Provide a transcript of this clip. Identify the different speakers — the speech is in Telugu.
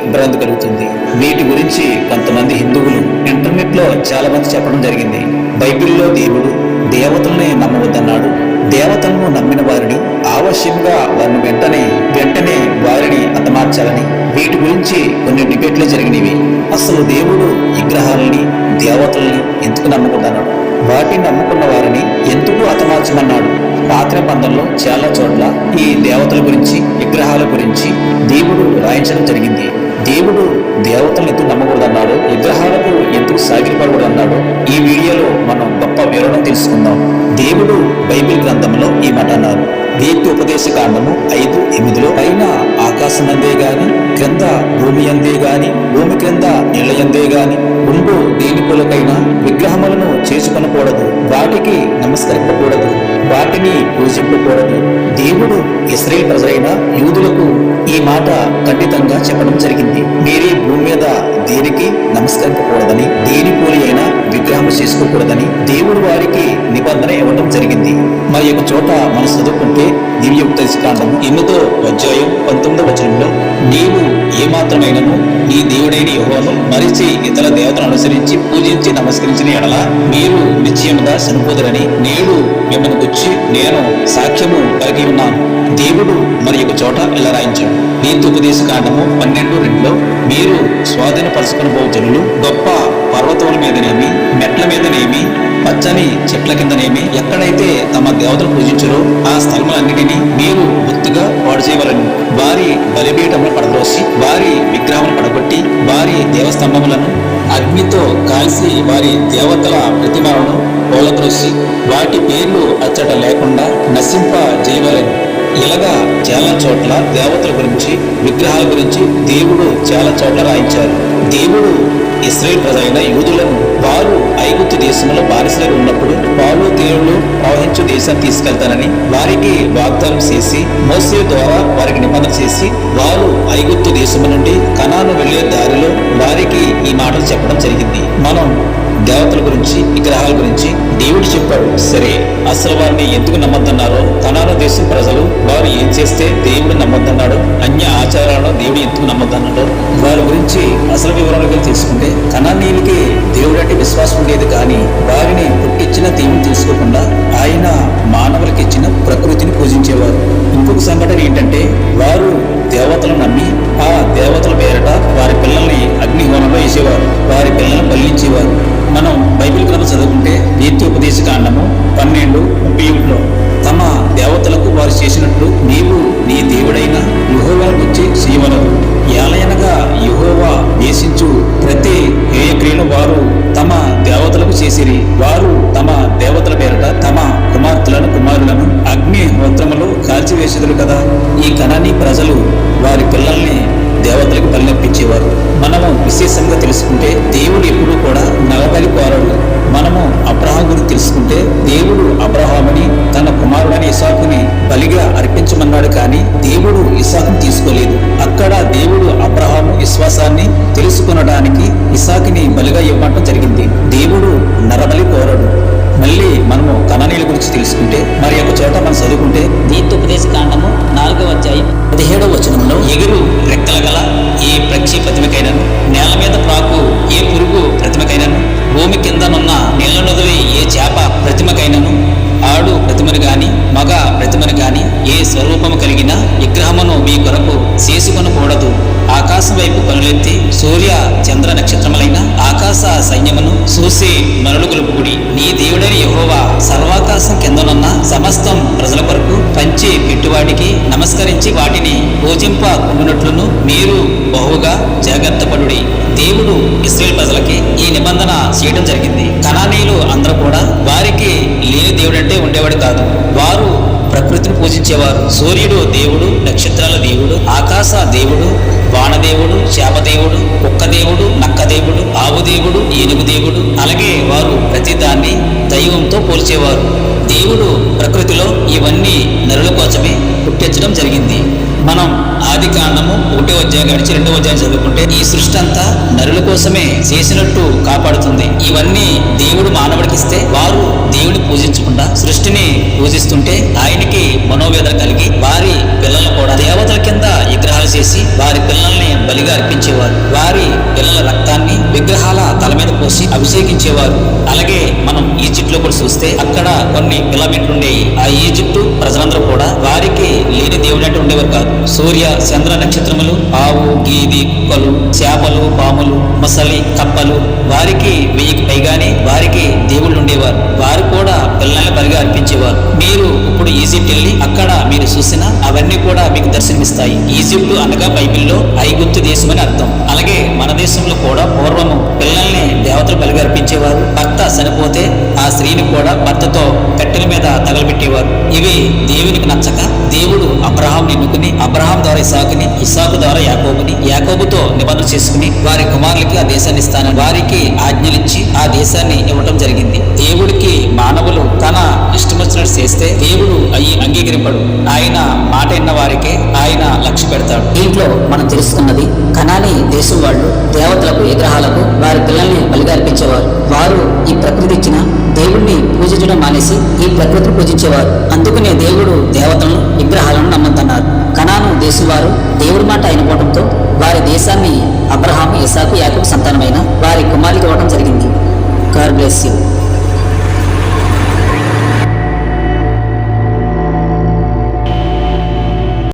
Speaker 1: ఇబ్బంది కలుగుతుంది. వీటి గురించి కొంతమంది హిందువులు ఇంటర్నెట్లో చాలా మంది చెప్పడం జరిగింది. బైబిల్లో దేవుడు దేవతల్ని నమ్మవద్దన్నాడు. దేవతలను నమ్మిన వారిని ఆవశ్యంగా వారిని వెంటనే వారిని హతమార్చాలని వీటి గురించి కొన్ని డిబేట్లు జరిగినవి. అసలు దేవుడు విగ్రహాలని దేవతల్ని ఎందుకు నమ్మకూడదన్నాడు? వాటిని నమ్ముకున్న వారిని ఎందుకు హతమార్చమన్నాడు? పాత నిబంధనలో చాలా చోట్ల ఈ దేవతల గురించి విగ్రహాల గురించి దేవుడు రాయించడం జరిగింది. దేవుడు దేవతలను ఎందుకు నమ్మకూడదన్నాడు, విగ్రహాలకు ఎందుకు సాగిలపడకూడదన్నాడు ఈ వీడియోలో మనం గొప్ప వివరణ తెలుసుకుందాం. దేవుడు బైబిల్ గ్రంథంలో ఈ మాట అన్నారు. నీతి ఉపదేశ కాండము 5:8 పైన ఆకాశమందే గాని క్రింద భూమి అందే గాని భూమి క్రింద నీళ్లయందే గాని ఉండు దేని కొలకైనా విగ్రహములను చేసుకొనకూడదు, వాటికి నమస్కరింపకూడదు, వాటిని పూజింపకూడదు. దేవుడు ఇశ్రాయేలు ప్రజలైన యూదులకు ఈ మాట ఖండితంగా చెప్పడం జరిగింది. మీరే భూమి మీద దేనికి నమస్కరింపకూడదని, దేని పోలి అయినా విగ్రహం చేసుకోకూడదని దేవుడు వారికి నిబంధన ఇవ్వడం జరిగింది. మరి యొక్క చోట మనం చదువుకుంటే దివ్య ఉపదేశ కాండము 8:19 నీవు ఏమాత్రమైనను నీ దేవుడైన యెహోవాను మరిచి ఇతర దేవతలను అనుసరించి పూజించి నమస్కరించిన ఎడల మీరు నిశ్చయముగా చనిపోదురని నేడు మిమ్మల్ని గురించి నేను సాక్ష్యము కలిగి ఉన్నాను. దేవుడు మరి యొక్క చోట ఇలా రాయించాడు. నీతి ఉపదేశ కాండము 12:2 మీరు స్వాధీనపరచుకుని పోవు జనులు గొప్ప పర్వతముల మీదనేమి మెట్ల మీదనేమి పచ్చని చెట్ల కిందనేమి ఎక్కడైతే తమ దేవతలు పూజించరో ఆ స్థలములన్నిటినీ మీరు గుర్తుగా పాడు చేయవలను. వారి బలిపీఠములు పడద్రోసి వారి విగ్రహములు పడగొట్టి వారి దేవస్తంభములను అగ్నితో కాల్చి వారి దేవతల ప్రతిమలను పోలద్రోసి వాటి పేర్లు అచ్చట లేకుండా నశింప చేయవలను. ఇలాగా చాలా చోట్ల దేవతల గురించి విగ్రహాల గురించి దేవుడు చాలా చోట్ల రాయించారు. దేవుడు ఇశ్రాయేలు ప్రజలైన యూదులను వారు ఐగుప్తు దేశంలో బానిసలుగా ఉన్నప్పుడు పాలు తేనెలు ప్రవహించు దేశాన్ని తీసుకెళ్తానని వారికి వాగ్దానం చేసి మోసే ద్వారా వారికి నిబంధన చేసి వారు ఐగుప్తు దేశం నుండి కనాను వెళ్లే దారిలో వారికి ఈ మాటలు చెప్పడం జరిగింది. మనం దేవతల గురించి విగ్రహాల గురించి దేవుడు చెప్పాడు. సరే, అసలు వారిని ఎందుకు నమ్మొద్దన్నారో, కనాను దేశం ప్రజలు వారు ఏం చేస్తే దేవుడు నమ్మొద్దన్నాడు, అన్య ఆచారాలను దేవుడు ఎందుకు నమ్మొద్దన్నాడో వారి గురించి అసలు వివరాలుగా తీసుకుంటే కనానీయులకి దేవుడు అంటే విశ్వాసం ఉండేది, కానీ వారిని పుట్టించిన దేవుని తెలుసుకోకుండా ఆయన మానవులకి ఇచ్చిన ప్రకృతిని పూజించేవారు. ఇంకొక సంఘటన ఏంటంటే వారు దేవతలను నమ్మి ఆ దేవతల పేరట వారి పిల్లల్ని అగ్నిహోమంలో వేసేవారు, వారి పిల్లలను బలించేవారు. మనం బైబిల్ గ్రంథం చదువుకుంటే నీతి ఉపదేశ కాండము 12:31 తమ దేవతలకు వారు చేసినట్లు నీవు నీ దేవుడైన యెహోవాను గురించి చేయవలదు. ఏలయనగా యెహోవా దేశించు ప్రతి హేయక్రియను వారు తమ దేవతలకు చేసిరి. వారు తమ దేవతల పేరట తమ కుమారులను అగ్నిహోత్రములో కాల్చివేసేదురు కదా. ఈ కనానీ ప్రజలు వారి పిల్లల్ని దేవతలకు బలిపించేవారు. మనము విశేషంగా తెలుసుకుంటే దేవుడు ఎప్పుడూ కూడా నలబలి కోరడు. మనము అబ్రహాం గురించి తెలుసుకుంటే దేవుడు అబ్రహాముని తన కుమారుడైన ఇసాకుని బలిగా అర్పించమన్నాడు, కానీ దేవుడు ఇసాకుని తీసుకోలేదు. అక్కడ దేవుడు అబ్రహాము విశ్వాసాన్ని తెలుసుకునడానికి ఇసాకుని బలిగా ఇవ్వడం జరిగింది. దేవుడు నరబలి కోరడు. మళ్ళీ మనము కనానీయుల గురించి తెలుసుకుంటే మరి ఒక చోట మనం చదువుకుంటే
Speaker 2: నీతి ఉపదేశ కాండము 4:17
Speaker 1: ఎగురు రెక్కల గల ఏ పక్షి ప్రతిమకైనను నేల మీద ప్రాకు ఏ పురుగు ప్రతిమకైనను భూమి కిందనున్న నీళ్ల నదులు ఏ చేప ప్రతిమకైనను ఆడు ప్రతిమను గాని మగ ప్రతిమను గాని ఏ స్వరూపము కలిగిన విగ్రహమును మీ కొరకు చేసుకొనకూడదు. ఆకాశం వైపు కనులెత్తి సూర్య చంద్ర నక్షత్రములైన ఆకాశ సైన్యమును చూసి మరలు గొలుపుకుడి. నీ దేవుడైన యెహోవా సర్వాకాశం కిందనున్న సమస్తం ప్రజల కొరకు పంచి పెట్టువాడికి నమస్కరించి వాటిని పూజింపకుండునట్లును మీరు బహుగా జాగ్రత్త పడుడి. దేవుడు ఇశ్రాయేలు ప్రజలకి ఈ నిబంధన చేయడం జరిగింది. కనానీయులు అందరూ కూడా వారికి లేని దేవుడు అంటే ఉండేవాడు కాదు. వారు ప్రకృతిని పూజించేవారు. సూర్యుడు దేవుడు, నక్షత్రాల దేవుడు, ఆకాశ దేవుడు, వానదేవుడు, శాపదేవుడు, కుక్క దేవుడు, నక్క దేవుడు, ఆవు దేవుడు, ఏనుగు దేవుడు. అలాగే వారు ప్రతిదాన్ని దైవంతో పోల్చేవారు. దేవుడు ప్రకృతిలో ఇవన్నీ నరుల కోసమే పుట్టించడం జరిగింది. మనం ఆది కాండము 1వ అధ్యాయం నుంచి 2వ అధ్యాయం చదువుకుంటే ఈ సృష్టి అంతా నరుల కోసమే చేసినట్టు కాపాడుతుంది. ఇవన్నీ దేవుడు మానవుడికి ఇస్తే వారు దేవుడిని పూజించకుండా సృష్టిని పూజిస్తుంటే ఆయనకి మనోవేదన కలిగి వారి పిల్లలు కూడా దేవతల కింద విగ్రహాలు చేసి వారి పిల్లల్ని బలిగా అర్పించేవారు. వారి పిల్లల రక్తాన్ని విగ్రహాల తల మీద పోసి అభిషేకించేవారు. అలాగే మనం ఈజిప్ట్ లో కూడా చూస్తే అక్కడ కొన్ని పిరమిడ్లు ఉండేవి. ఆ ఈజిప్టు ప్రజలందరూ కూడా వారికి లేని దేవుడు అంటే ఉండేవారు కాదు. సూర్య చంద్ర నక్షత్రములు, ఆవు గీది కుక్కలు చేపలు పాములు మొసలి కప్పలు వారికి 1000కి పైగానే వారికి దేవుళ్ళు ఉండేవారు. వారు కూడా పిల్లల్ని బలిగా అర్పించేవారు. మీరు ఇప్పుడు ఈజిప్ట్ వెళ్ళి అక్కడ మీరు చూసిన అవన్నీ కూడా మీకు దర్శనమిస్తాయి. ఈజిప్టు అనగా బైబిల్లో ఐగుప్తు దేశం అని అర్థం. అలాగే మన దేశంలో కూడా పూర్వము పిల్లల్ని దేవతలు బలిగా అర్పించేవారు. భర్త చనిపోతే ఆ స్త్రీని కూడా భర్తతో కట్టెల మీద తగలబెట్టేవారు. ఇవి దేవునికి నచ్చక దేవుడు అబ్రహాంని ఎన్నుకుని అబ్రహాం ద్వారా ఇసాకుని, ఇసాకు ద్వారా యాకోబుని, యాకోబుతో నిబంధన చేసుకుని వారి కుమారులకి ఆ దేశాన్ని ఇస్తానని వారికి ఆజ్ఞలిచ్చి ఆ దేశాన్ని ఇవ్వటం జరిగింది. దేవుడికి మానవులు తన ఇష్టం వచ్చినట్టు చేస్తే దేవుడు అయ్యి అంగీకరింపడు. ఆయన మాట విన్న వారికే ఆయన లక్ష్య పెడతాడు. దీంట్లో మనం తెలుసుకున్నది కనానీ దేశం వాళ్ళు దేవతలకు విగ్రహాలకు వారి పిల్లల్ని బలిగా అర్పించేవారు. వారు ఈ ప్రకృతి ఇచ్చిన దేవుణ్ణి పూజించడం మానేసి ఈ ప్రకృతిని పూజించేవారు. అందుకనే దేవుడు దేవతలను విగ్రహాలను నమ్మద్దన్నారు. కనాను దేశం వారు దేవుడి మాట అయినపోవడంతో వారి దేశాన్ని అబ్రహాము, ఇసాకు, యాకోబు సంతానమైన వారి కుమారులకు ఇవ్వడం జరిగింది. God bless you.